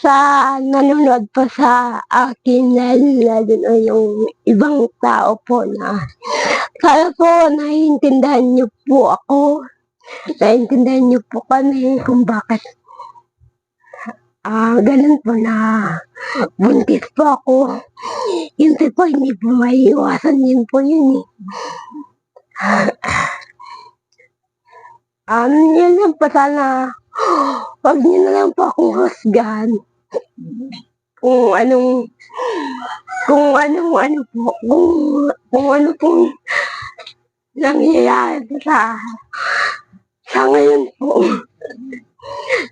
sa nanonood po sa akin, lalo na yung ibang tao po na sana po naiintindihan niyo po ako, naiintindihan niyo po kami kung bakit ganun po na buntis po ako. Yun po, hindi po maiiwasan, yun po yun eh. Yun lang po, sana wag niyo na lang po akong husgahan kung anong ano po, kung ano pong nangyayari sa ngayon po.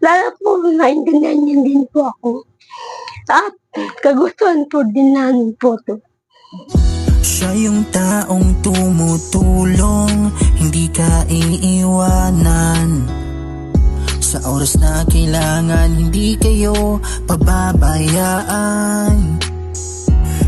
Lalo po naintindihan niyo din po ako at kagustuhan po din namin po to. Siya yung taong tumutulong, hindi ka iiwanan. Sa oras na kailangan, hindi kayo pababayaan.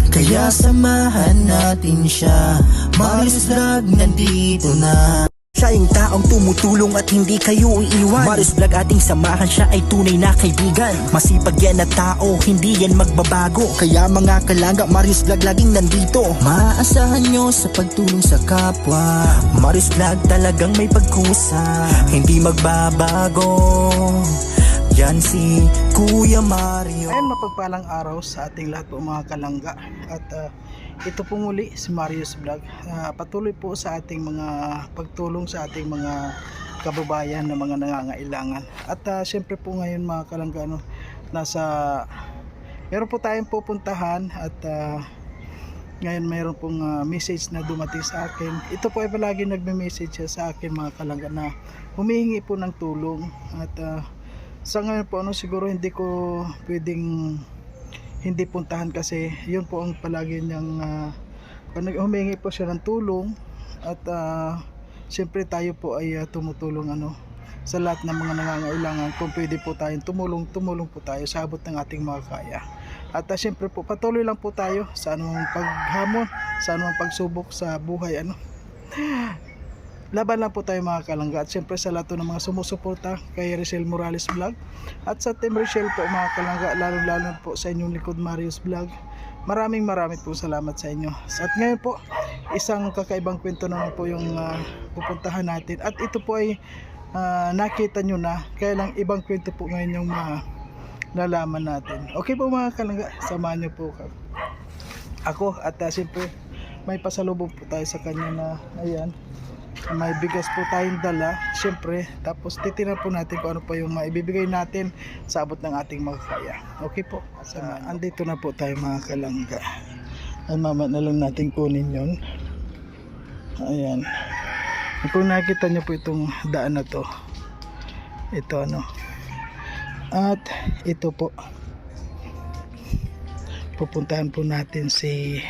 Kaya samahan natin siya, Marius Vlog nandito na. Siya yung taong tumutulong at hindi kayo iiwan. Marius Vlog ating samahan, siya ay tunay na kaibigan. Masipag yan na tao, hindi yan magbabago. Kaya mga kalangga, Marius Vlog laging nandito. Maaasahan nyo sa pagtulong sa kapwa. Marius Vlog talagang may pagkusa, hindi magbabago. Yan si Kuya Mario. Ayun, mapagpalang araw sa ating lahat po mga kalangga. At ito po muli si Marius Vlog. Patuloy po sa ating mga pagtulong sa ating mga kababayan na mga nangangailangan. At syempre po ngayon mga kalangga, meron po tayong pupuntahan at ngayon mayroon pong message na dumating sa akin. Ito po ay palagi nagme-message sa akin mga kalangga na humihingi po ng tulong. At sa ngayon po siguro hindi ko pwedeng hindi puntahan kasi yun po ang palagi niyang humingi po siya ng tulong. At siyempre tayo po ay tumutulong sa lahat ng mga nangangailangan. Kung pwede po tayong tumulong po tayo sa abot ng ating mga kaya. At siyempre po patuloy lang po tayo sa anumang paghamon, sa anumang pagsubok sa buhay. Laban lang po tayo mga kalangga. At syempre sa lahat ng mga sumusuporta kay Richelle Morales Vlog at sa Team Richelle po mga kalangga, lalo po sa inyong likod Marius Vlog, maraming po salamat sa inyo. At ngayon po isang kakaibang kwento naman po yung pupuntahan natin. At ito po ay nakita nyo na, kaya lang ibang kwento po ngayon yung nalaman natin. Okay po mga kalangga, samahan nyo po ako. At siyempre may pasalubong po tayo sa kanya na ayan, may bigas po tayong dala syempre. Tapos titingnan po natin kung ano pa yung maibibigay natin sa abot ng ating mga kaya. Okay po, andito na po tayo mga kalangga. Ay mama na lang natin kunin yon. Ayan, kung nakita nyo po itong daan na to, ito at ito po, pupuntahan po natin si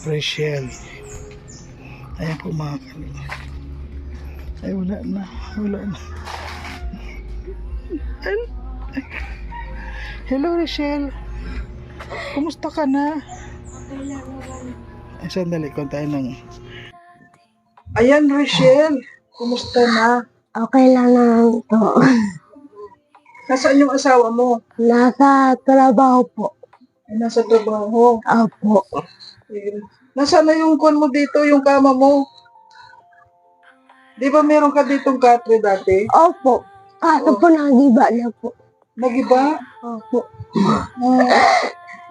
Richelle. Ayan po mga kalingga. Ay wala na. Hello Richelle, kumusta ka na? Ay sandali, kung tayo ng ayan Richelle, kumusta na? Okay lang naman po. Nasaan yung asawa mo? Nasa trabaho po. Ay, nasa trabaho. Opo. Nasaan na yung kon mo dito, yung kama mo? Di ba meron ka ditong katre dati? Opo. Kaso po nagiba na po. Nagiba? Opo.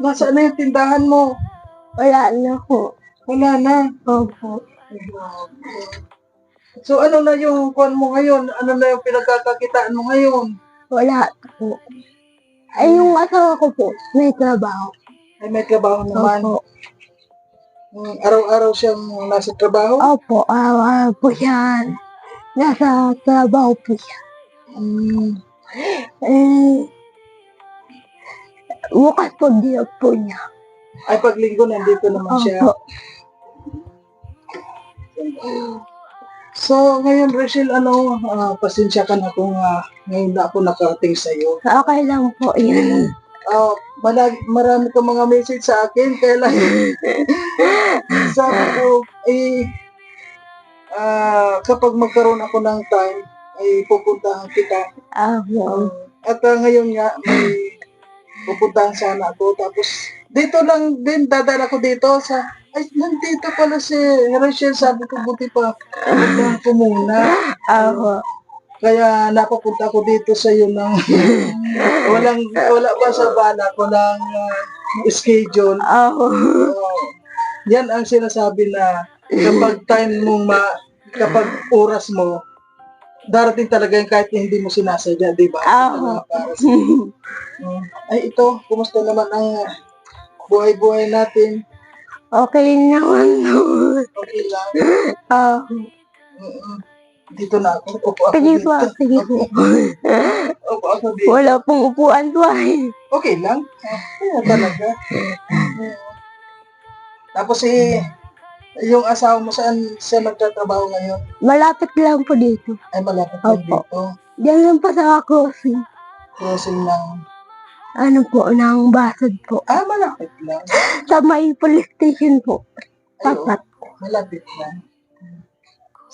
Nasaan na yung tindahan mo? Wala na po. Wala na. Opo. So ano na yung kon mo ngayon? Ano na yung pinagkakakitaan mo ngayon? Wala po. Ay yung asawa ko po, may trabaho. Ay may trabaho naman. Opo. Araw-araw siyang nasa trabaho? Opo, araw-araw po siya. Nasa trabaho po siya. Bukas po din po niya. Ay paglinggo nandito naman siya. Opo. So ngayon Rachel, pasensya ka na kung ngayon na ako nakarating sa iyo. Okay lang po yun. Marami kang mga message sa akin, kaya lang sabi ko, kapag magkaroon ako ng time, ay pupuntahan kita. Opo. At ngayon nga, may pupuntahan sana ako. Tapos, dito lang din, dadala ko dito sa, ay, nandito pala si Rachel. Sabi ko, buti pa, puntahan ko muna. Opo. Kaya napapunta ko dito sa iyo ng wala pa sa balak, walang schedule. Opo. Yan ang sinasabi na kapag time mong kapag oras mo, darating talaga yung kahit hindi mo sinasadya, di ba? Opo. Para sa ay, ito, kumusta naman ang buhay-buhay natin? Okay naman po. Okay lang. Opo. Dito na ako. Upo ako Sige dito. po, sige po. Upo ako dito. Wala pong upuan po ay. Okay lang. Kaya talaga. Tapos yung asawa mo saan siya nagtatrabaho ngayon? Malapit lang po dito. Ay, malapit lang Opo. dito. Diyan lang po sa crossing. Crossing ng... Ano po, ng Basod po. malapit lang. Sa may police station po. Ay, Tapat. malapit lang.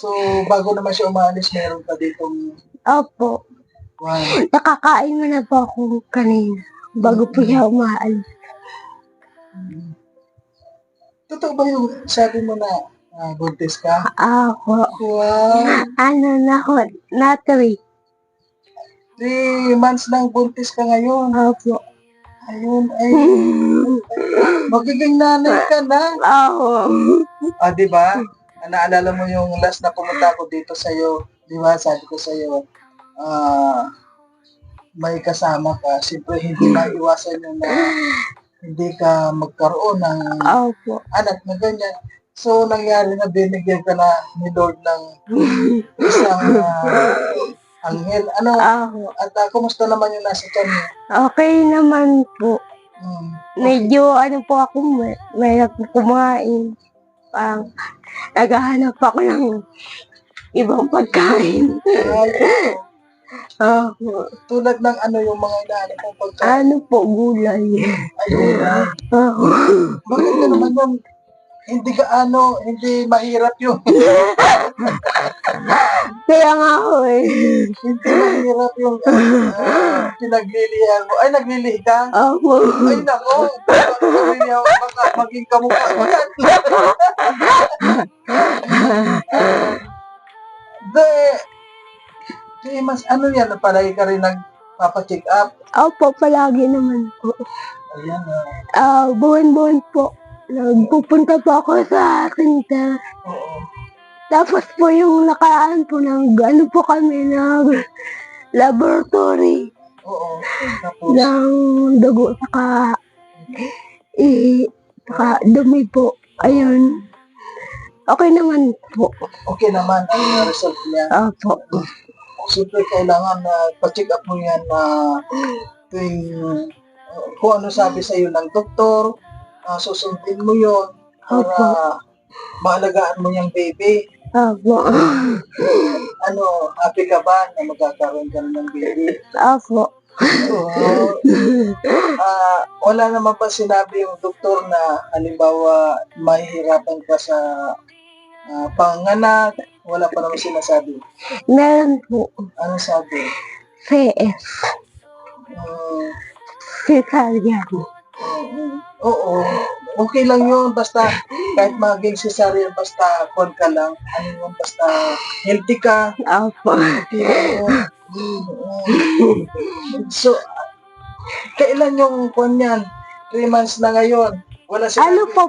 So, bago naman siya umalis, meron pa ditong Opo. one. Nakakain mo na po ako kanina. Bago po siya umaalis. Totoo ba yung sabi mo na buntis ka? Ako. Wow! Ano na ako, na 3. 3 months nang buntis ka ngayon. Opo. Ayun, ay, magiging nanay ka na. Oo. Di ba? Naalala mo yung last na pumunta ako dito sa'yo, di ba? Sabi ko sa'yo, may kasama ka. Siyempre, hindi maiwasan yung na hindi ka magkaroon ng Opo. anak na ganyan. So, nangyari na binigyan ka na ni Lord ng isang anghel. Ano? Ako. At kumusta naman yung nasa tiyan mo? Okay naman po. Okay. Medyo ano po ako, may kumain. Parang naghahanap ako ng ibang pagkain. Opo. Tulad ng ano yung mga inaanap mong pagkain. Ano po, gulay. Ayun na. Oo. Bakit ka naman yung hindi mahirap yung Kaya nga ako eh. hindi mahirap yung pinaglilihan mo. Ay, naglilihi ka? Opo. Ay, nako. Naglilihan mo, baka maging kamukha mo yan. Mas ano yan, palagi ka rin nagpapacheck up. Opo, palagi naman po. Ayan. Buwan-buwan po. Nagpupunta po ako sa center. Oo. Tapos po yung nakaraan po ano po kami laboratory Oo. Tapos, ng dugo saka dumi po. Ayun. Okay naman po. okay naman ang result niya. Opo. Siyempre, kailangan na pa-check up mo yan na kung ano sabi sa iyo ng doktor, susundin mo yon para maalagaan mo yung baby. Opo. Happy ka ba na magkakaroon ka ng baby? Opo. Wala naman pa sinabi yung doktor na halimbawa mahihirapan ka sa panganak, wala pa naman sinasabi. Meron po. Ano sabi? CS. Cesarean. Oo. Okay lang yun. Basta kahit maging cesarean, basta kon ka lang. Ano yun, basta healthy ka. Opo. So, kailan yung kon yan? 3 months na ngayon. Wala sinabi. Ano po,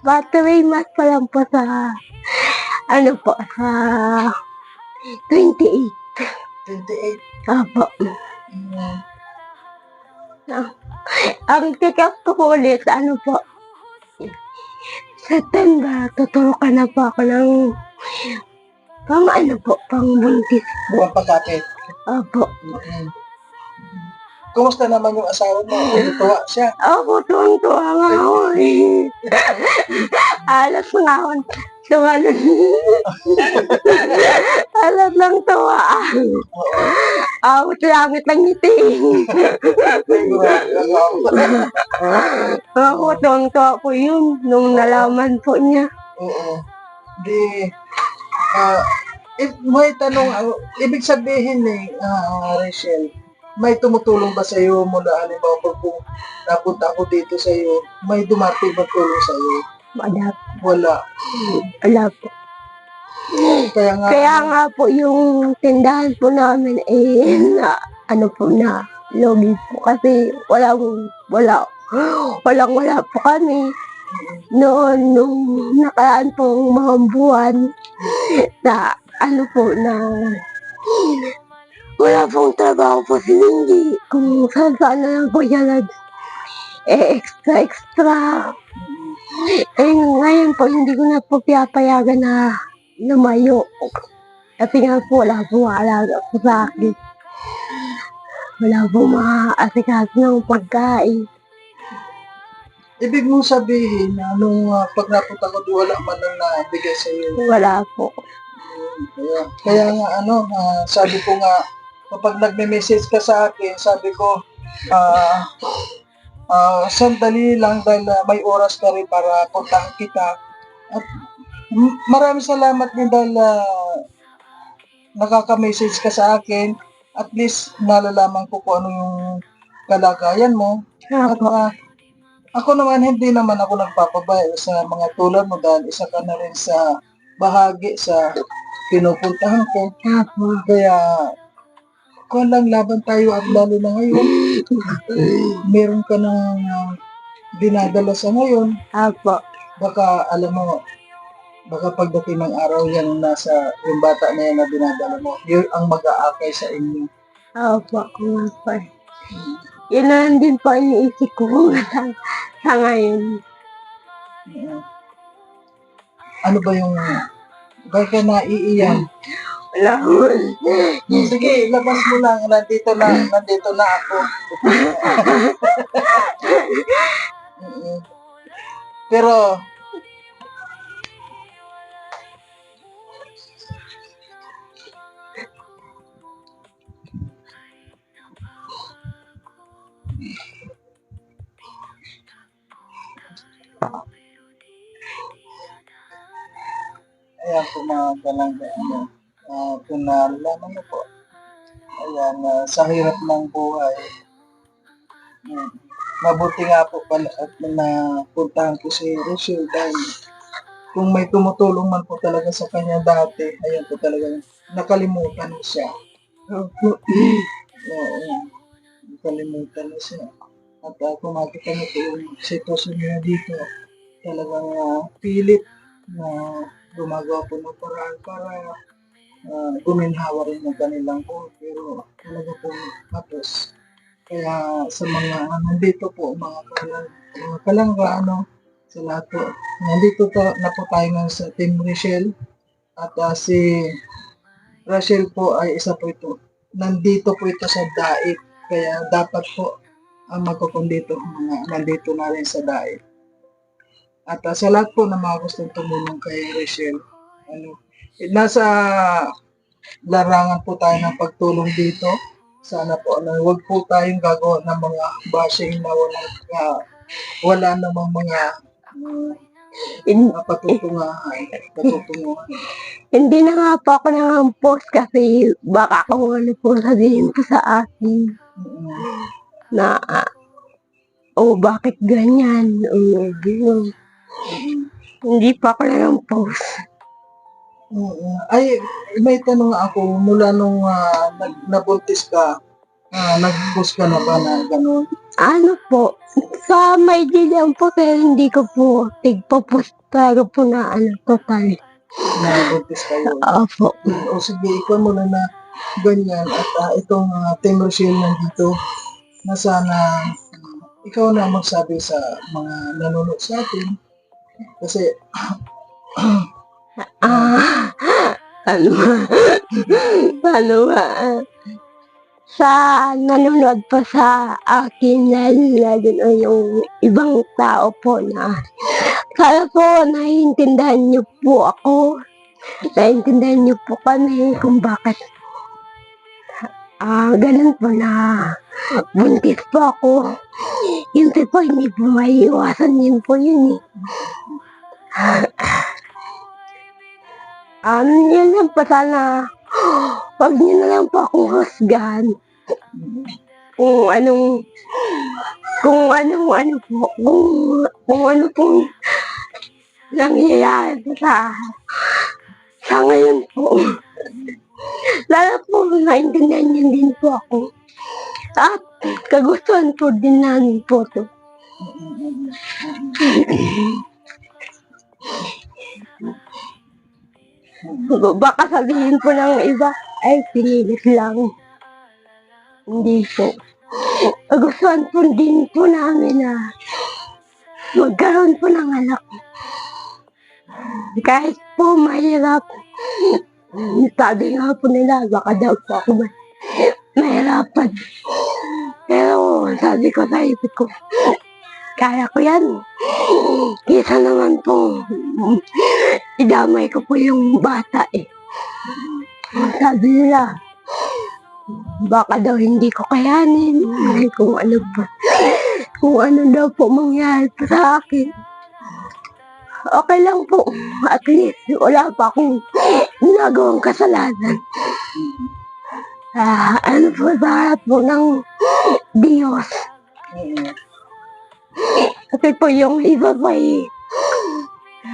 battery mas pa lang po sa, sa 28. 28. Opo. Mm. Ang check-up ko po ulit, September, tuturukan na po ako ng pang buntis po. Pampakapit. Opo. Kumusta naman yung asawa mo? Tuwa siya. Opo, tuwang-tuwa nga ako eh. Alas nga ako. Tumalon. Alas lang tuwa. Langit ang ngiti. Ako, tuwang-tuwa po yun nung nalaman po niya. Oo. May tanong, ibig sabihin Rachel, may tumutulong ba sa iyo mula halimbawa pag kung napunta ako dito sa iyo, may dumating ba tulong sa iyo? Wala, Wala. wala po. Kaya nga po yung tindahan po namin na ano po na logi po kasi wala po kami noon nung nakaraan pong mga buwan na ano po na wala pong trabaho po si Lindy kung saan na lang po siya extra. Ngayon po hindi ko na po pinapayagan na lumayo. Kasi nga po wala po maalaga po sa akin. Wala po maaasikaso ng pagkain. Ibig mong sabihin na nung pag napunta ko doon, wala man lang nabigay sa iyo. Wala po. Kaya nga sabi ko nga, kapag nagme-message ka sa akin, sabi ko, sandali lang dahil may oras ka rin para puntahan kita. At maraming salamat din dahil nakaka-message ka sa akin. At least nalalaman ko kung ano yung kalagayan mo. At ako naman, hindi naman ako nagpapabaya sa mga tulad mo dahil isa ka na rin sa bahagi sa pinupuntahan ko. Kaya, kung lang laban tayo at lalo na ngayon, meron ka ng dinadala sa ngayon. Baka, alam mo, baka pagdating ng araw yan, yung bata na yan na dinadala mo, yun ang mag-aakay sa inyo. Yun na lang din po iniisip ko sa ngayon. Ano ba yung, bakit ka naiiyan? Wala mo. Sige, labas mo lang. Nandito na ako. Pero, ayan po mga kalangga, kung nalaman mo po, ayan, sa hirap ng buhay, mabuti nga po pala at napuntahan ko si Rochelle dahil kung may tumutulong man po talaga sa kanya dati, ayan po talaga, nakalimutan na siya. Oo, nakalimutan na siya. At kung makita niyo po yung sitwasyon niya dito, talagang pilit na gumagawa po ng paraan para guminhawa rin ng kanilang po. Pero talaga po tapos. Kaya sa mga nandito po, mga kalangga, sa lahat po. Nandito na po tayo ngayon sa Team Rachel. At si Rachel po ay isa po ito. Nandito po ito sa Daip. Kaya dapat po ang magkukundito mga nandito na rin sa Daip. At sa lahat po na mga gustong tumulong kay Rachel, nasa larangan po tayo ng pagtulong dito. Sana po, huwag po tayong gagawa ng mga bashing na wala namang mga patutungahan. Hindi na nga po ako nangampost kasi baka kung ano po sabihin po sa akin na bakit ganyan? Hindi pa ako nangampost. Ay, may tanong ako, mula nung nabuntis ka, nag-post ka na ba na gano'n? Ano po, sa may dilang po, pero hindi ko po tigpo-post pero po na total. Nabuntis kayo? Opo. O sige, ikaw muna na ganyan at itong Team Rochelle nandito na sana ikaw na magsabi sa mga nanonood sa atin kasi paano ba? Sa nanonood pa sa akin, lalo na yung ibang tao po na sana po naiintindihan niyo po ako. Naiintindihan niyo po kami kung bakit ganun po na buntis po ako. Yun po hindi po maiiwasan, yun po yun yun lang po sana, wag niyo na lang po akong husgahan. kung anong ano po, kung ano pong nangyayari sa ngayon po. Lalo po, naintindihan niyo din po ako. At kagustuhan po din namin po to. Baka sabihin po ng iba, ay pinilit lang. Hindi po. Kagustuhan po din po namin na magkaroon po ng anak. Kahit po mahirap. Sabi nga po nila, baka daw po ako mahirapan. Pero sabi ko sa isip ko, kaya ko yan. Kisa naman po, idamay ko po yung bata eh. Sabi nila, baka daw hindi ko kayanin. Kung ano po, kung ano daw po mangyari sa akin. Okay lang po. At least, wala pa akong ginagawang kasalanan. Ano po, sa harap po ng Diyos. Kasi po yung iba pa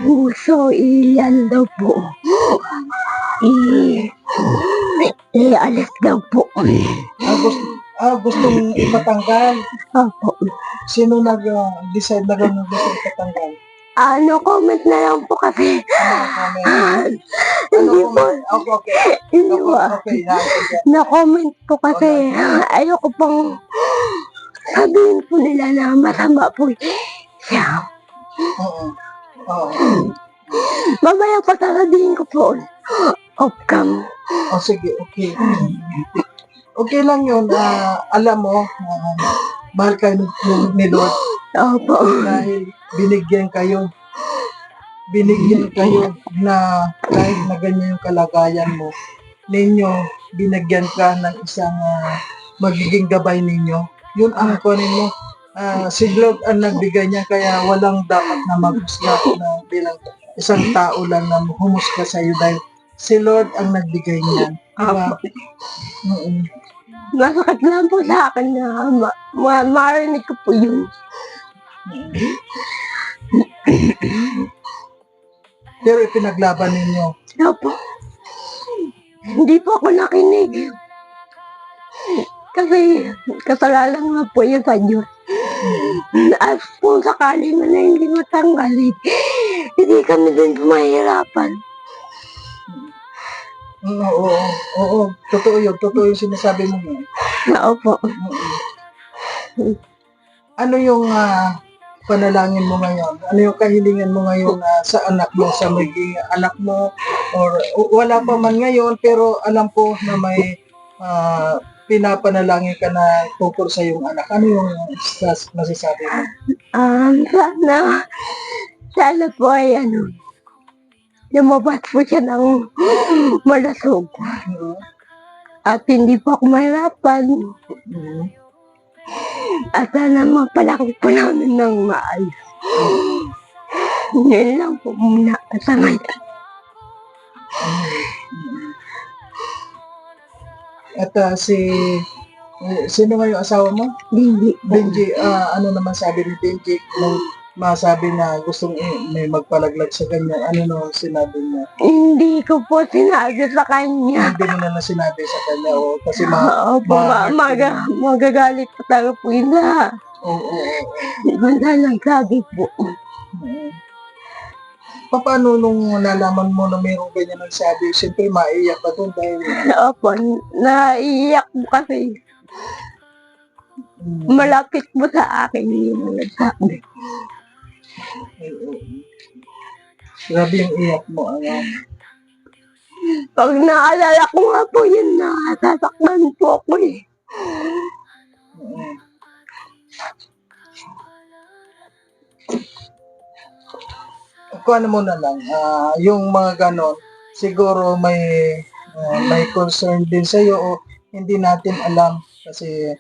gusto iyan daw po. Alis daw po. Gustong ipatanggal. Opo. Sino nag-decide na gano'n gusto ipatanggal? Comment na lang po kasi. Hindi po. Okay. Hindi po. Okay. Na-comment po kasi. Ayoko pong sabihin po nila na masama po siya. Mamaya pa sasabihin ko po. Off-cam. Sige, okay. Okay lang yun. Alam mo, mahal kayo ni Lord. Opo. Dahil binigyan kayo na kahit na ganyan yung kalagayan mo, binigyan ka ng isang magiging gabay ninyo. Yun ang kunin mo. Si Lord ang nagbigay niya, kaya walang dapat na maghusga na bilang isang tao lang na humusga sa iyo dahil si Lord ang nagbigay niyan. Diba? Masakit lang po sa akin na marinig ko po yun. Pero ipinaglaban ninyo. Opo. Hindi po ako nakinig. Kasi kasalanan nga po yun sa Diyos. At kung sakali man na hindi matanggal, hindi kami din mahirapan. Oo. Totoo yun. Totoo yung sinasabi mo yun. Opo. Ano yung panalangin mo ngayon? Ano yung kahilingan mo ngayon sa anak mo, sa magiging anak mo? Or wala pa man ngayon, pero alam ko na may pinapanalangin ka na tungkol sa iyong anak. Ano yung masasabi mo? Sana po ay lumabas po siya ng malasog. At hindi po ako mahirapan. At sana mapalaki po namin ng maayos. Yan lang po muna sa ngayon. At sino nga yung asawa mo? Benji. Ano naman sabi ni Benji nung masabi na gustong may magpalaglag sa kanya? Ano naman sinabi niya? Hindi ko po sinabi sa kanya. Hindi mo na sinabi sa kanya kasi magagalit po talaga po yun na. Basta nagsabi po. Paano nung nalaman mo na mayroong ganyan nagsabi? Siyempre maiiyak ka doon dahil... Opo, naiiyak po kasi. Malapit po sa akin yung nagsabi. Grabe yung iyak mo. Pag naalala ko nga po yun, nasasaktan po ako eh. Kung ano mo na lang, yung mga ganon, siguro may concern din sa'yo o hindi natin alam kasi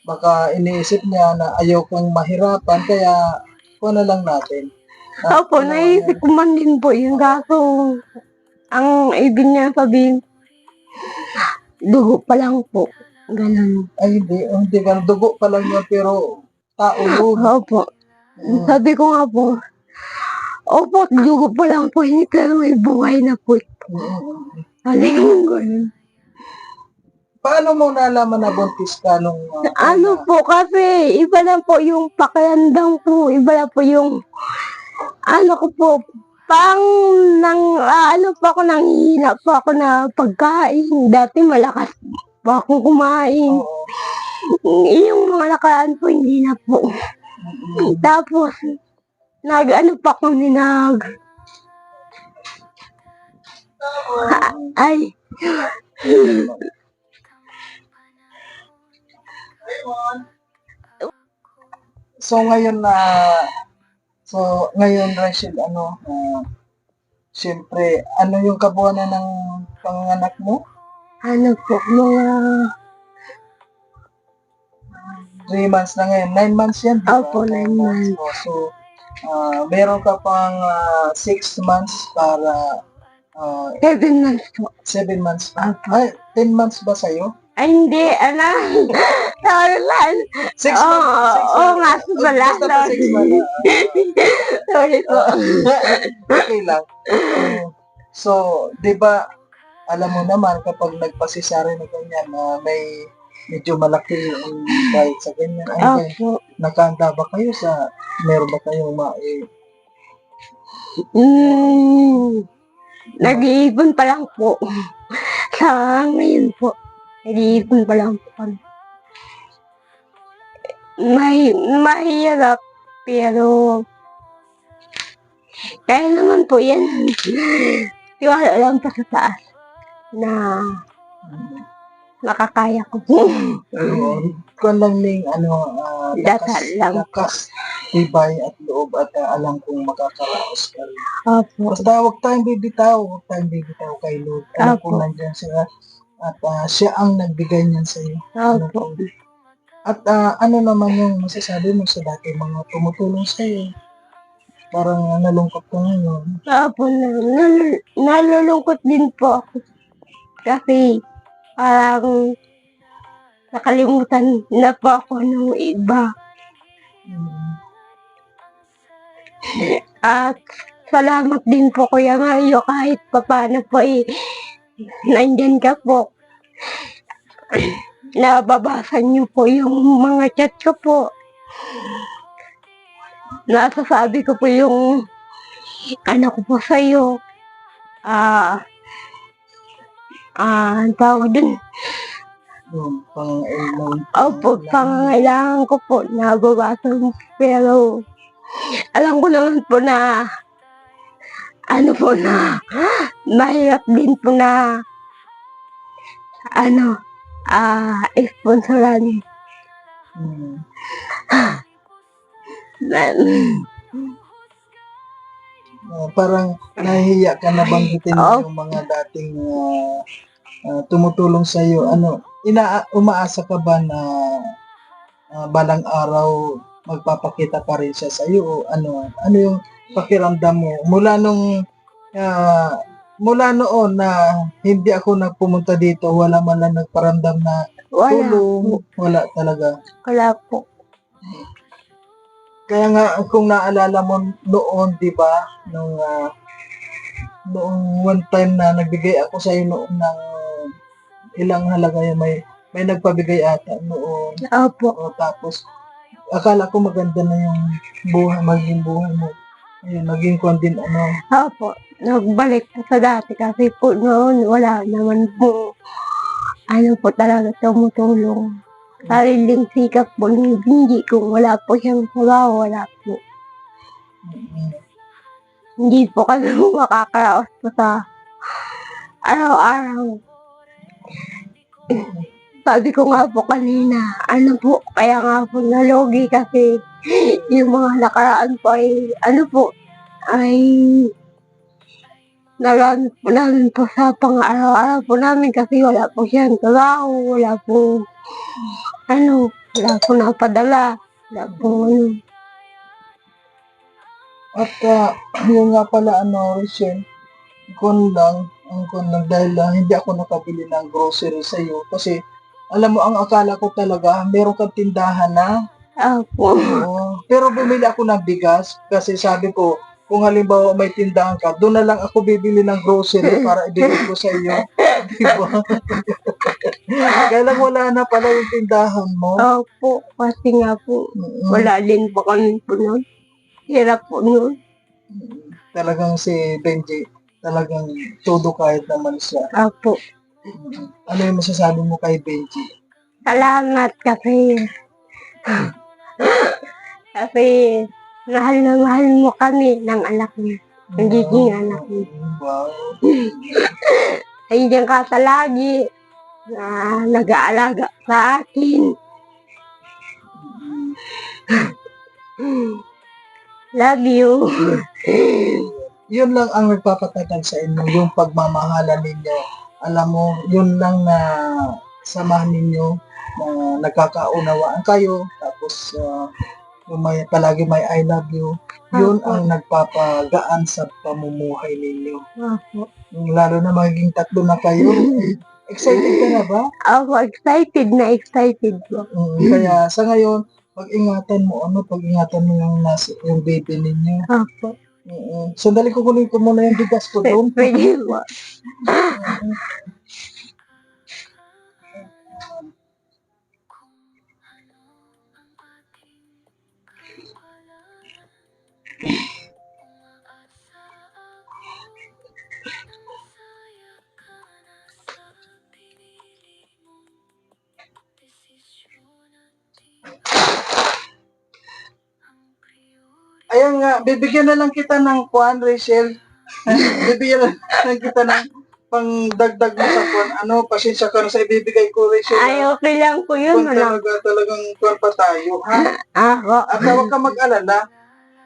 baka iniisip niya na ayaw kong mahirapan kaya kung na lang natin. Opo, naisip ko man din po yung kaso ang ibig niya sabihin, dugo pa lang po. Ganun. Ay, hindi ka, dugo pa lang yun, pero tao yun. Opo. Mm. Sabi ko nga po, opo, dugo pa lang po yun, pero may buhay na po. Sabi ko ganun. Paano mo nalaman na buntis ka nung Ano po kasi, iba na po yung pakiramdam ko, iba na po yung, ano ko po, pang ano pa ako, nanghihina pa ako na pagkain. Dati malakas pa akong kumain. Oo. Yung mga nakaraan po, hindi na po. Tapos, nag-ano pa ako ay, So ngayon Rachel, siyempre, ano yung kabuuan ng panganak mo? ano po, mga, 3 months na ngayon. 9 months yan, di ba? opo, 9 months. Oh, so, meron ka pang 6 months para 7 months po. 7 months pa. Opo. Ay, 10 months ba sa'yo? Ay, hindi, ano, sorry lang. 6 Oo, months. oo nga, pala. Basta pa 6 months. Sorry po. Okay lang. So, di ba, alam mo naman kapag nagpasisari na ganyan, may medyo malaki yung bite sa ganyan. Ay, Opo. nakahanda ba kayo meron ba kayong Nag-iipon pa lang po. Sa ngayon po, nag-iipon pa lang po kami. Mahirap, pero kaya naman po yan. Tiwala lang pa sa taas na makakaya ko po. kung lang ning Dasal lang po. lakas, tibay at loob at alam kong makakaraos ka rin. Opo. Basta huwag tayong bibitaw kay Lord. Alam Opo. kong nandyan siya at siya ang nagbigay niyan sa iyo. Opo. At ano naman yung masasabi mo sa dati mga tumutulong sa iyo? Parang nalungkot ka ngayon. Opo, nalulungkot din po ako. Kasi parang nakalimutan na po ako ng iba. At salamat din po Kuya Mario kahit papaano po nandyan ka po. Nababasa niyo po yung mga chat ko po. Nasasabi ko po yung ano ko po sa'yo. Ang tawag dun. Opo, pangangailangan ko po. Nababasa mo. Pero alam ko naman po na ano po na mahirap din po na sponsoran. Parang nahihiya ka na banggitin yung mga dating tumutulong sa iyo. Umaasa ka ba na balang araw magpapakita pa rin siya sa iyo o ano yung pakiramdam mo mula noon na hindi ako nagpumunta dito, wala man lang nagparamdam na tulong, wala talaga. Wala po. Kaya nga kung naalala mo noon, 'di ba, noong one time na nagbigay ako sa iyo noon ng ilang halaga yun, may nagpabigay ata noon. Opo. Tapos akala ko maganda na yung maging buhay mo. Ayun, naging din Opo. Nagbalik po sa dati kasi po noon wala naman po talaga tumutulong. Sariling sikap po hindi kung wala po siyang trabaho, wala po. Hindi po kami makakaraos po sa araw-araw. Sabi ko nga po kanina, kaya nga po nalugi kasi yung mga nakaraan po ay nagamit po namin po sa pang-araw-araw po namin kasi wala po siyang trabaho, wala po napadala, wala po At yun nga pala Rachel, ang kun lang dahil hindi ako nakabili ng grocery sa iyo kasi Alam mo, ang akala ko talaga, meron kang tindahan na. Opo. Oo. Pero bumili ako ng bigas kasi sabi ko, kung halimbawa may tindahan ka, doon na lang ako bibili ng grocery para ibigay ko sa iyo. Diba? Kaya lang wala na pala yung tindahan mo. Opo, kasi nga po, Mm. wala din po kami po nun. Hirap po nun. Talagang si Benji, talagang todo kahit naman siya. Opo. Ano yung masasabi mo kay Benji? Salamat kasi kasi mahal na mahal mo kami ng anak niya. Nagiging anak niya. Wow. Nandiyan ka sa lagi na nag-aalaga sa akin. Love you. Yun lang ang nagpapatagal sa inyo, yung pagmamahalan ninyo. Alam mo, yun lang na samahan ninyo na nagkakaunawaan kayo, tapos yung palagi may I love you. Yun ang nagpapagaan sa pamumuhay ninyo. Opo. Lalo na magiging tatlo na kayo. Excited ka na ba? Ako excited po. Kaya sa ngayon, pag-ingatan mo yung baby ninyo. Opo. Sandali ko kunin ko muna yung bigas ko doon. Pwede po. Ayan nga, bibigyan na lang kita ng kwan, Rachel. Bibigyan na lang kita ng pangdagdag mo sa kwan. Ano, pasensya ka na sa ibibigay ko, Rachel. Ay, okay lang po yun. Kwan talagang kwan pa tayo, ha? Ako. At huwag ka mag-alala.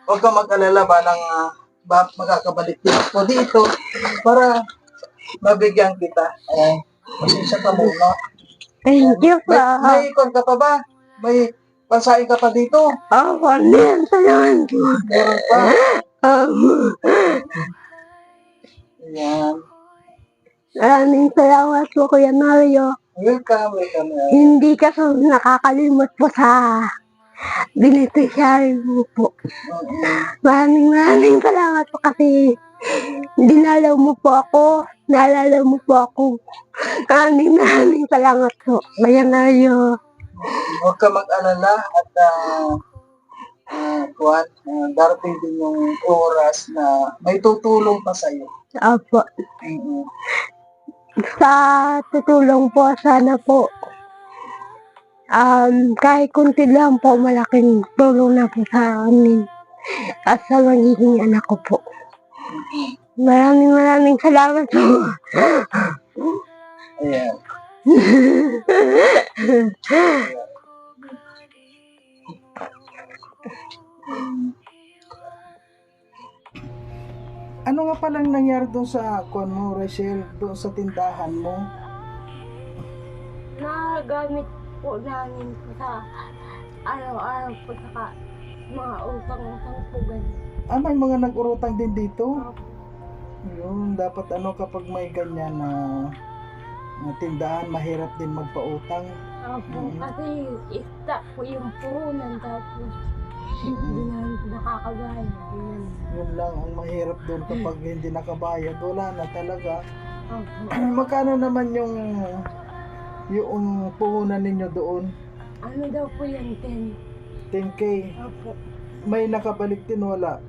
Huwag ka mag-alala ba ng magkakabalik din ako dito para mabigyan kita. Ayan, pasensya ka muna. Thank you po. May kwan ka pa ba? May pansain ka pa dito? Opo, meron pa naman po. Meron pa. Opo. Ayan. Maraming salamat po, Kuya Mario. Welcome. Hindi ka po nakakalimot po sa beneficiary mo po. Maraming salamat po kasi dinalaw mo po ako. Naalala mo po ako. Maraming salamat po, Kuya Mario. Huwag ka mag-alala at darating din yung oras na may tutulong pa sa'yo. Opo. Sa tutulong po, sana po, kahit kunti lang po, malaking tulong na po sa amin at sa magiging anak ko po. Maraming salamat po. Ayan. Ano nga palang nangyari doon sa kwan mo, Rachel, doon sa tindahan mo? Nagamit po namin po sa araw-araw po sa mga utang-utang po ganyan. May mga nag-urutang din dito? Yun, dapat kapag may ganyan na tindahan, mahirap din magpautang. Opo, kasi istak po yung puhunan tapos hindi namin po nakakabayad. Yun lang ang mahirap doon kapag hindi nakabayad, wala na talaga. Opo. Magkano naman yung puhunan ninyo doon? Ano daw po yung 10K. Opo. May nakabalik din, wala?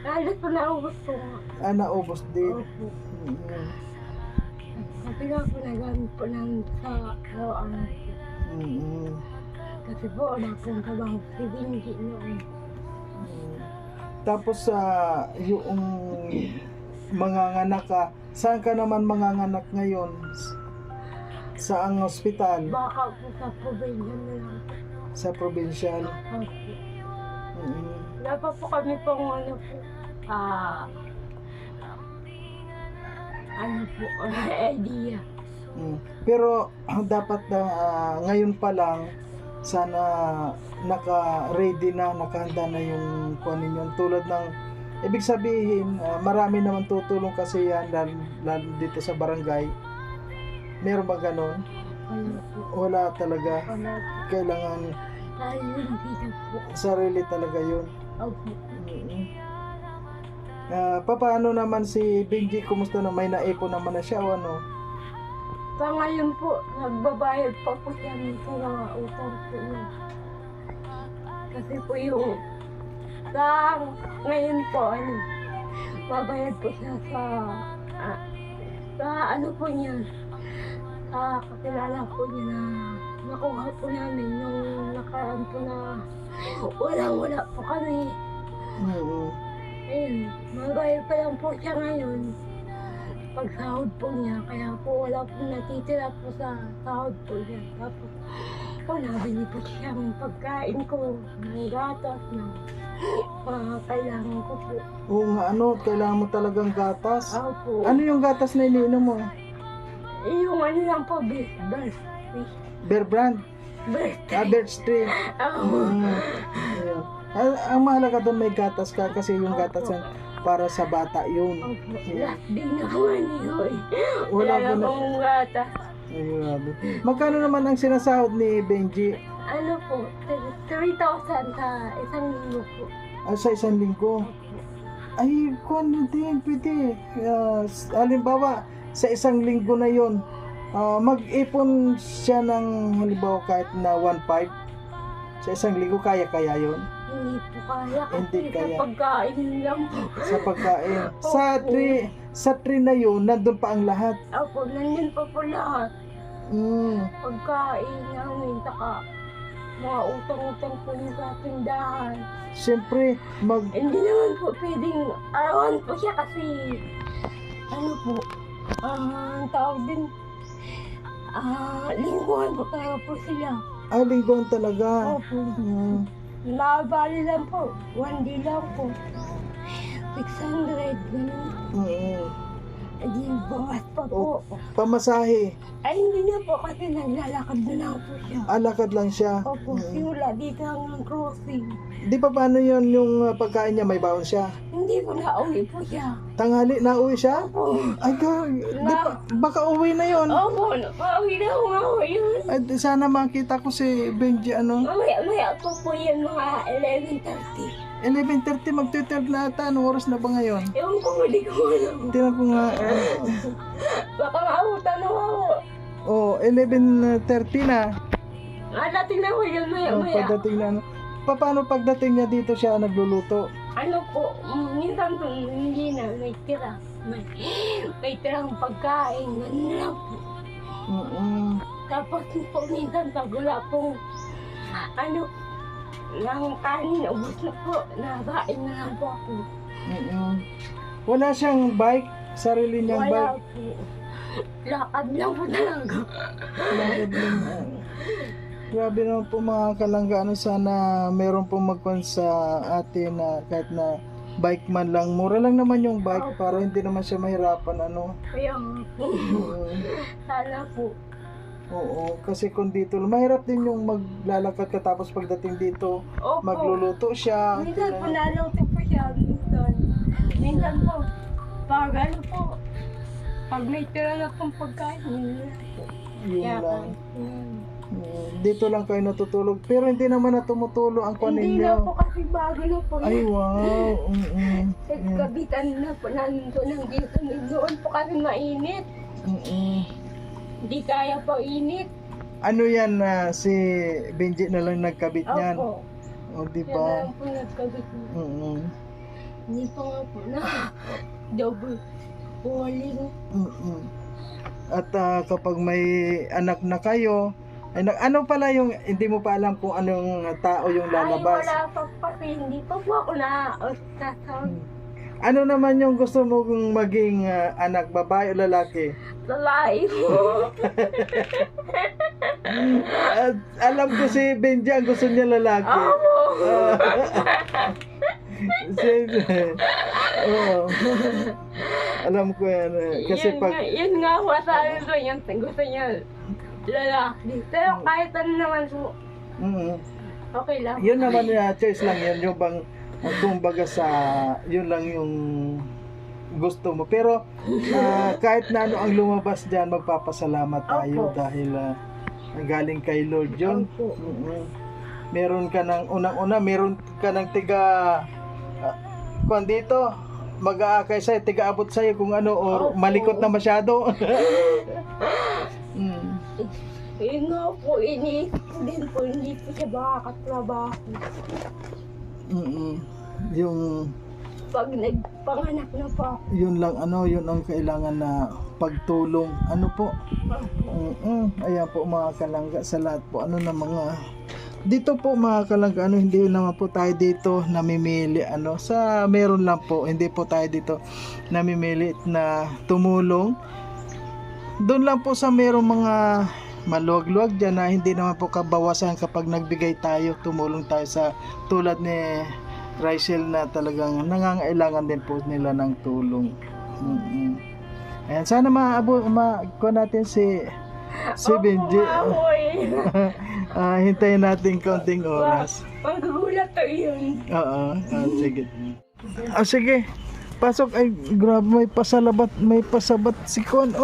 Halos po naubos po. Naubos din. Opo. Mm. Kasi nga po nagamit po namin sa araw-araw po. Mm. Kasi po wala pong trabaho si Benji noon. Tapos yung manganganak ka, saan ka naman manganganak ngayon? Saang ospital? Baka po sa probinsya na lang po. Sa provincial? Opo. Mm. Wala pa po kami pong idea. Pero dapat ngayon pa lang sana naka-ready na, nakahanda na yung kunin ninyo. Tulad ng ibig sabihin, marami naman tutulong kasi yan lalo dito sa barangay. Meron ba ganon? Wala po. Wala talaga. Wala po. Kailangan Dahil hindi na po. sarili talaga yun. Opo. Paano naman si Benji? Kumusta na? May naipon naman na siya o ano? Sa ngayon po, nagbabayad pa po siya sa mga utang po niya. Kasi po yung sa ngayon po, babayad po siya sa ano po niya, sa kakilala po niya na nakuha po namin yung nakaraan po na wala po kami. Ayun, mabayad pa lang po siya ngayon. Pag sahod po niya, kaya po wala po natitira po sa sahod po niya. Tapos po nabili po siyang pagkain ko, ng gatas, ng mga kailangan ko po. Oo nga, kailangan mo talagang gatas. Opo. Ano yung gatas na iniinom mo? Yung ano lang po, birth. Bear Brand? Birch Tree. Ayun. Ang mahalaga doon may gatas ka kasi yung gatas yan para sa bata yun. Opo. Last day na po niyo. Wala Wala po na. pong gatas. Ayun, grabe. Magkano naman ang sinasahod ni Benji? Ano po, 3,000 sa isang linggo po. Sa isang linggo? Ay, kung din, pwede. Halimbawa, sa isang linggo na yon, mag-ipon siya ng halimbawa kahit na 1.5 sa isang linggo, kaya yun? Hindi po kaya kasi Hindi kaya. sa pagkain lang po. Sa pagkain. Opo. Sa tree na yun, nandun pa ang lahat. Opo, nandun pa po lahat. Pagkain namin, saka mga utang-utang po niya sa tindahan. Siyempre, Hindi naman po pwedeng arawan po siya kasi ano po, ang tawag din, lingguhan po tayo po sila. linggon talaga. Opo. Mm. Nakabali lang po, 1 day lang po. 600, ganun. Eh di, bawas pa po. Pamasahe. Ay, hindi na po kasi naglalakad na lang po siya. Lakad lang siya. Opo, simula dito hanggang crossing. Di pa paano yun yung pagkain niya, may baon siya? Hindi po nauwi po siya. Tanghali, nauwi siya? Opo. Ay, baka uwi na yun. Opo, nauwi na ako nga po yun. Ay, sana makita ko si Benji, Mamaya po yan mga 11:30. 11:30, mag-12 na ata. Anong oras na ba ngayon? Ewan ko, hindi ko alam. Tinan ko nga. Baka maabutan ako. 11:30 na. Dating na ko yan maya-maya. Pagdating na. Paano pagdating niya dito siya nagluluto? Ano po, minsan po hindi na, may tira. May tirang pagkain, ganun lang po. Tapos po minsan pag wala pong, ng kanin, ubos na po, nakain na lang po ako. Wala siyang bike? Sarili niyang Wala bike? po. Lakad lang po talaga. Lakad lang. Grabe naman po mga kalangga. Sana meron pong magkwan sa atin na kahit na bike man lang. Mura lang naman yung bike para hindi naman siya mahirapan. Kaya nga po. Sana po. Oo, kasi kung dito, mahirap din yung maglalakad ka tapos pagdating dito, Opo. magluluto siya. Minsan po nalautin po siya, minsan. Minsan po, pag pag may tira na pong pagkain, yun lang po. Yun Kaya lang. yun. Dito lang kayo natutulog. Pero hindi naman na tumutulo ang kunin Hindi na niyo. po kasi bago na po. Ay, wow. Kabitan na po nandito dito. Doon po kasi mainit. Hindi kaya po init. Ano yan na si Benji na lang nagkabit niyan? Opo. O, di Yan ba? lang po nagkabit. Hindi pa nga po na double falling. At kapag may anak na kayo, ano pala yung, hindi mo pa alam kung anong tao yung lalabas? Ay, wala pa kasi hindi pa po ako na-ultrasound. Ano naman yung gusto mong maging anak, babae o lalaki? Lalaki po. At alam ko si Benji ang gusto niya lalaki. Opo. Alam ko yan. Kasi Yun nga po sabi ko, yung gusto niya lalaki. Pero kahit ano naman po, okay lang. Yun naman choice lang yan. Yung bang, kumbaga yun lang yung gusto mo. Pero kahit na ano ang lumabas dyan, magpapasalamat tayo. Opo. Dahil Ang galing kay Lord yun. Opo. Meron ka ng unang-una, meron ka ng tiga kung dito mag-aakay sa'yo, tiga-abot sa'yo kung ano or Opo. malikot na masyado. Yun nga po, iniisip ko din po, hindi po siya makakatrabaho. Yung Pag nagpanganak na po ako. yun lang yun ang kailangan na pagtulong po. Ayan po mga kalangga, sa lahat po na mga dito po mga kalangga, hindi naman po tayo dito namimili sa meron lang po, hindi po tayo dito namimili na tumulong. Doon lang po sa merong mga maluwag-luwag dyan na hindi naman po kabawasan kapag nagbigay tayo, tumulong tayo sa tulad ni Rachel na talagang nangangailangan din po nila ng tulong. Ayan, sana makuha natin si Benji. Hintayin natin kaunting oras. Paggulat to yun. Oo, sige. Sige. Pasok. Ay, grabe, may pasabat si Kon.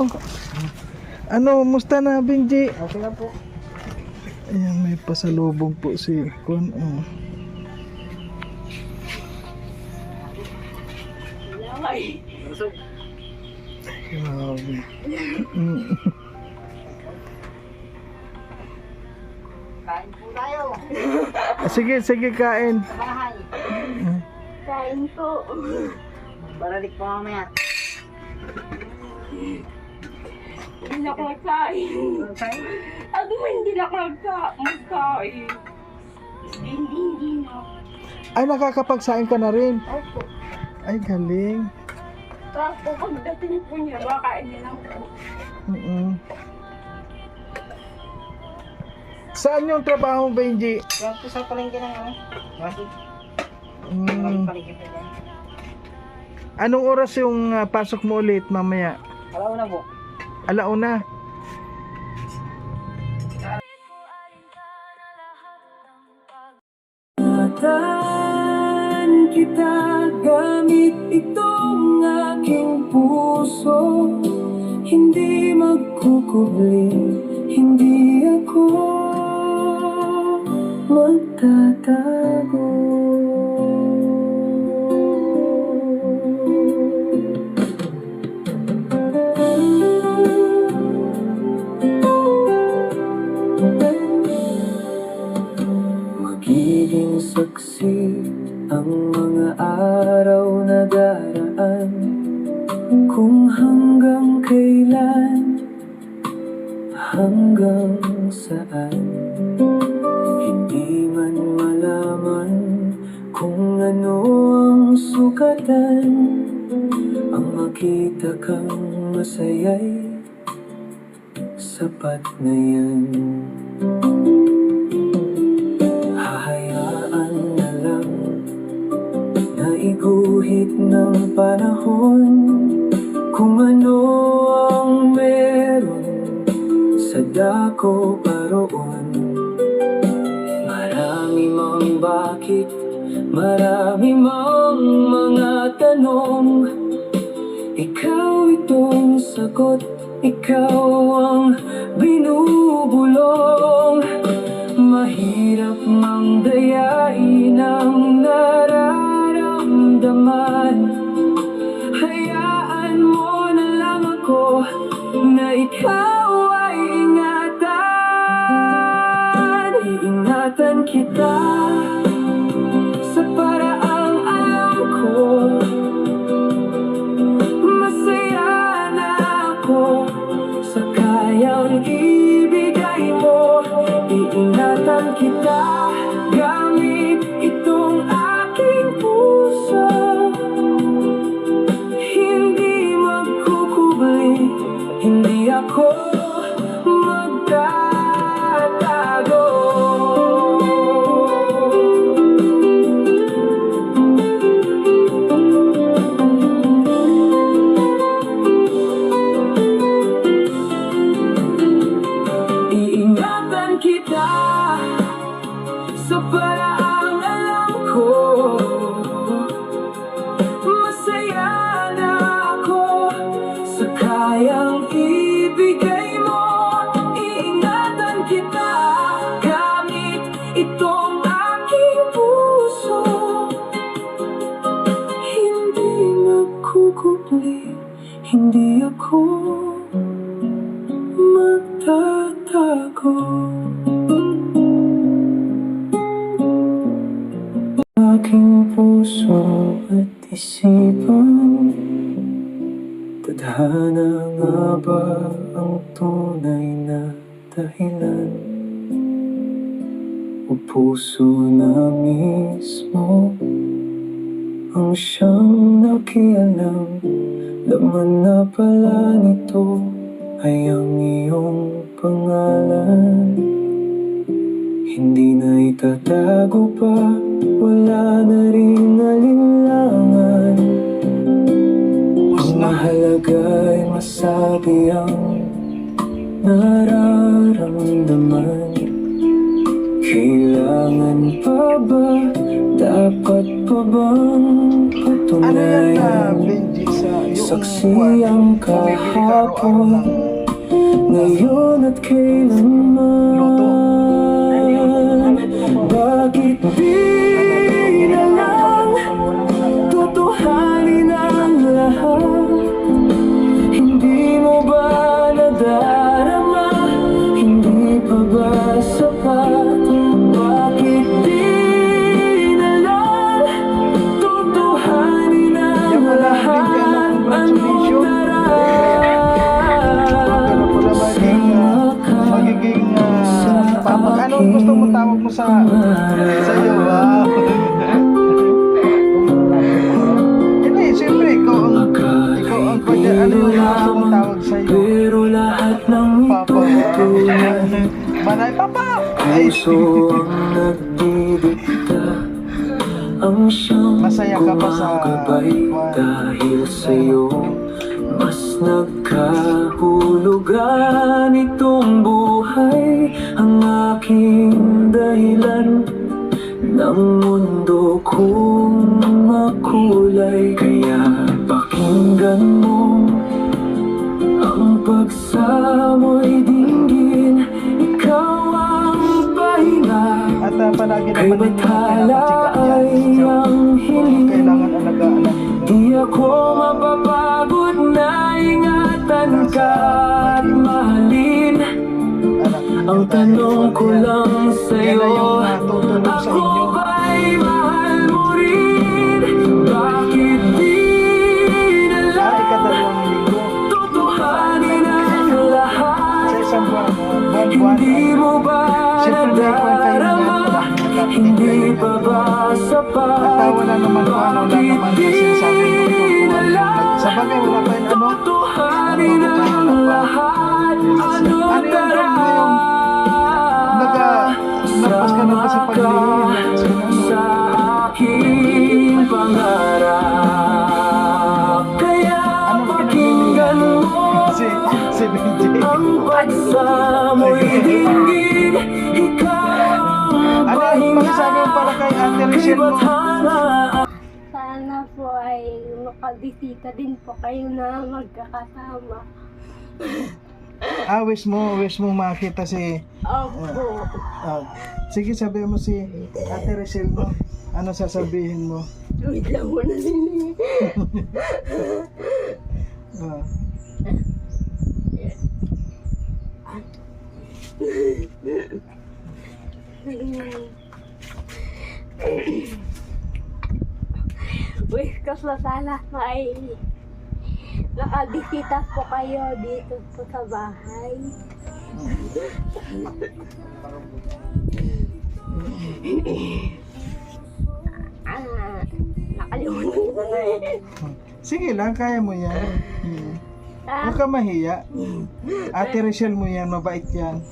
Musta na, Benji? Okay lang po. Ayan, may pasalubong po si Kon. Ay, Grabe. Kain po tayo. Sige, kain. Sa bahay. kain po. Baralik po mamaya. Hindi na ako magkain. Ako man hindi na ako magkain. Hindi na. Ay, nakakapagsain ka na rin. Opo. Ay, galing. Tapos pagdating po niya, makain niya lang po. Saan yung trabaho mo, Benji? Yan po sa palengke ng Masig. Palengke po dyan. Anong oras yung pasok mo ulit mamaya? Alauna po. Alauna. Ingatan kita gamit itong aking puso. Hindi magkukubli, hindi ako magtatago. Magiging saksi ang mga araw na daraan, kung hanggang kailan, hanggang saan. Hindi man malaman kung ano ang sukatan, ang makita kang masaya'y sapat na yan. Hahayaan na lang na iguhit ng panahon kung ano ang meron sa dako paroon. Marami mang bakit, marami mang mga tanong. Ikaw itong sagot, ikaw ang binubulong. Mahirap mang dayain ang nararamdaman. Hayaan mo na lang ako na ikaw ay ingatan. Iingatan kita sa paraang alam ko. Masaya na ako sa kayang ibigay mo. Iingatan kita gamit itong aking puso. Hindi magkukubli, hindi ako magtatago. muli, hindi ako magtatago. Aking puso at isipan, tadhana nga ba ang tunay na dahilan? O puso na mismo ang siyang nakialam? Laman na pala nito ay ang iyong pangalan. Hindi na itatago pa, wala na rin alinlangan. Ang mahalaga ay masabi ang nararamdaman. Kailangan pa ba, dapat pa bang Ano yan na patunayan? Benji sa yung Saksi ang kahapon, ngayon at kailanman. Bakit di na lang tutuhanin ang lahat? Hindi mo ba nadarama? Hindi pa ba sapat? Bakit di na lang tutuhanin ang lahat? Anong magiging ano gusto mo tawag mo sa iyo? Hindi, siyempre ikaw ang pwede, ano yung gusto mong tawag sa iyo? Pero lahat ng Papa. Manay, Papa! Ay, puso ang nagdidikta, ang siyang Masaya ka pa sa gumagabay. Dahil sa'yo mas nagkahulugan itong buhay. Ang aking dahilan ng mundo kong makulay. Kaya pakinggan mo ang pagsamoy dinggin. Ikaw ang pahinga, at palagi kay naman din bathala ay ang hiling. kailangan alagaan natin. Di ako mapapagod na ingatan ka at mahalin. Ang tanong ko lang sa'yo, ako ba'y mahal mo rin? Bakit di na lang Ikadalawang linggo tutuhanin ang sa lahat? isang buwan, Hindi mo ba siyempre nadarama? Hindi pa ba sapat? at wala naman kung ano na naman na sinasabi mo sa bagay wala pa yung ano Tutuhanin ang lahat. Ano yung tara? napas ka na ba sa paglihim Sa aking pangarap. Kaya pakinggan mo si BJ ang pagsamoy dinggin. Ikaw ang ano yung masasabi mo para kay Ate Rachel mo? Sana po ay makabisita din po kayo na magkakasama. Wish mo makita si Opo. sige sabihin mo si Ate Rachel mo, ano sasabihin mo? Wait lang muna din. Ah. Wish ko po sana ay nakabisita po kayo dito po sa bahay. Nakalimutan ko na eh. Sige lang, kaya mo yan. Huwag ka mahiya. Ate Rachel mo yan, mabait yan.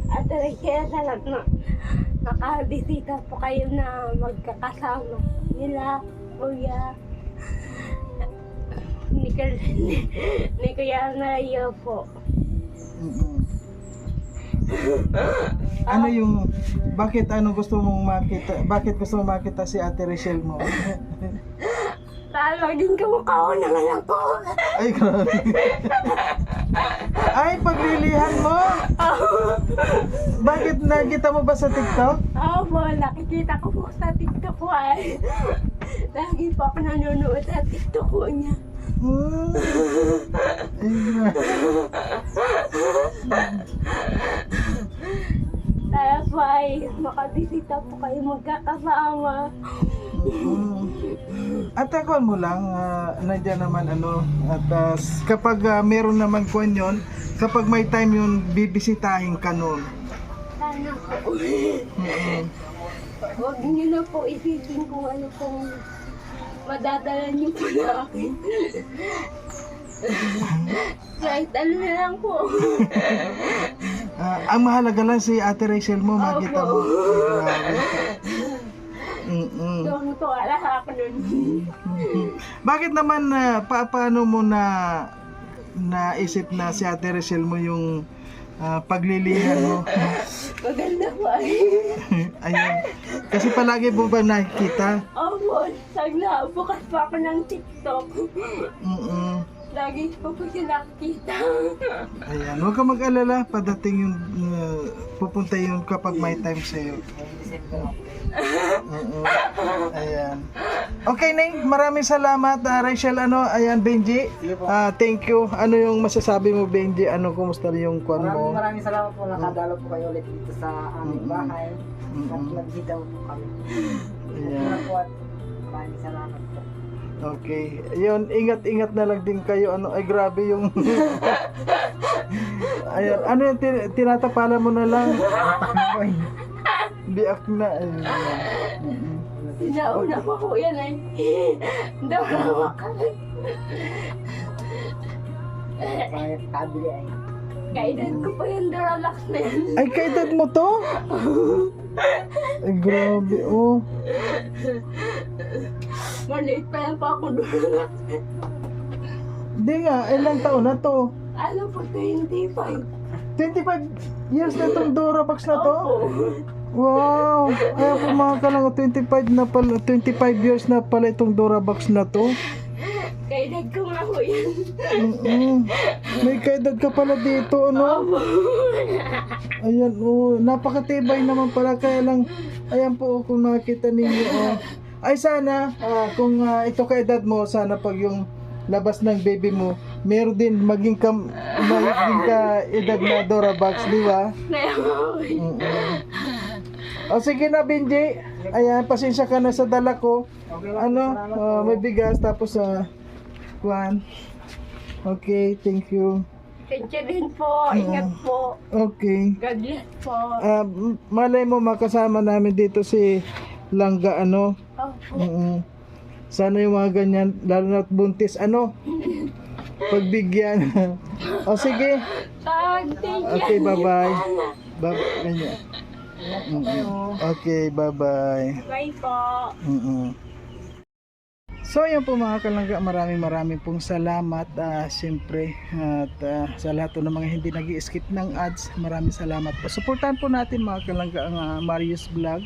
At kaya sana nakabisita po kayo na magkakasama nila, kuya. Ni Kuya Mario po. Ano yung, bakit ano gusto mong makita, bakit gusto mong makita si Ate Rachel mo? Talo din kamukha ko naman ako. Ay, grabe. Ay, paglilihan mo? Bakit nakita mo ba sa TikTok? Opo, nakikita ko po sa TikTok ko ay. Lagi po ako nanonood sa TikTok ko niya. Oh. Ayun. Sana po ay makabisita po kayo magkakasama. At ako mo lang, nandiyan naman ano, at kapag meron naman kwan yun, kapag may time yun, bibisitahin ka nun. Sana po. Huwag niyo na po isipin kung ano pong madadala niyo po na akin. Kahit ano na lang po. Ang mahalaga lang si Ate Rachel mo, makita mo. Ay, grabe. Doon po ala ako nun. Bakit naman paano mo na naisip na si Ate Rachel mo yung paglilihan mo? Maganda po ay. Ayun. Kasi palagi mo ba nakikita? Opo, sagla, bukas pa ako ng TikTok. Lagi ko po siya nakikita. Ayan, huwag ka mag-alala, padating yung pupunta yun kapag may time sa'yo. Ayan. Okay, Neng, maraming salamat. Rachel, ayan, Benji. Thank you. Ano yung masasabi mo, Benji? Kumusta yung kwan mo? Maraming salamat po, nakadalo po kayo ulit dito sa aming bahay. At nagbisita po kami. Ayan. Po at maraming salamat po. Okay. Yun, ingat-ingat na lang din kayo. Ay, grabe yung... Ayan. Ano yung tinatapala mo na lang? Biak na. Ayun. Sinauna pa po yan ay. Daw ka. Kabili ay. Kainan ko pa yung Duralax na yan. Ay, kaedad mo to? Ay, grabe, oh. Maliit pa yan pa ako Duralax. Hindi nga, ilang taon na to? Ano po, 25. 25 years na tong Durabox na to? Opo. Wow! Ay, ako mga kalang 25 years na pala itong Durabox na to. Kainan ko nga po yan. May kaedad ka pala dito, ano? Opo. Ayan, oh, napakatibay naman pala. Kaya lang, ayan po, kung nakita ninyo, oh. Ay, sana, kung ito kaedad mo, sana pag yung labas ng baby mo, meron din maging ka edad na Durabox, di ba? O sige na, Benji. Ayan, pasensya ka na sa dala ko. May bigas, tapos kuwan. Okay, thank you. Thank you din po. Ingat po. Okay. God bless po. Malay mo makasama namin dito si Langga, Opo. Sana yung mga ganyan, lalo na buntis, pagbigyan. O sige. Thank you. Okay, bye-bye. Ganyan. Okay, bye-bye. Bye po. So yan po mga kalangga, maraming pong salamat siyempre at sa lahat po ng mga hindi nag-i-skip ng ads, maraming salamat po. Suportahan po natin mga kalangga ang Marius Vlog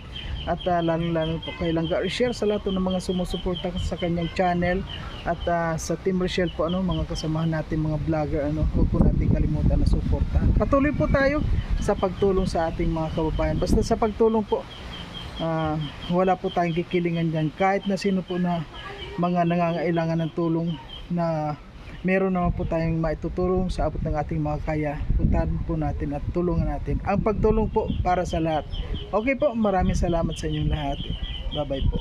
at lalo po kay Langga Rachel, sa lahat po ng mga sumusuporta sa kanyang channel at sa Team Rachel po mga kasamahan natin mga vlogger, huwag po natin kalimutan na suporta. Patuloy po tayo sa pagtulong sa ating mga kababayan. Basta sa pagtulong po, wala po tayong kikilingan dyan, kahit na sino po na mga nangangailangan ng tulong na meron naman po tayong maitutulong sa abot ng ating mga kaya. Puntahan po natin at tulungan natin. Ang pagtulong po para sa lahat. Okay po, maraming salamat sa inyong lahat. Bye bye po.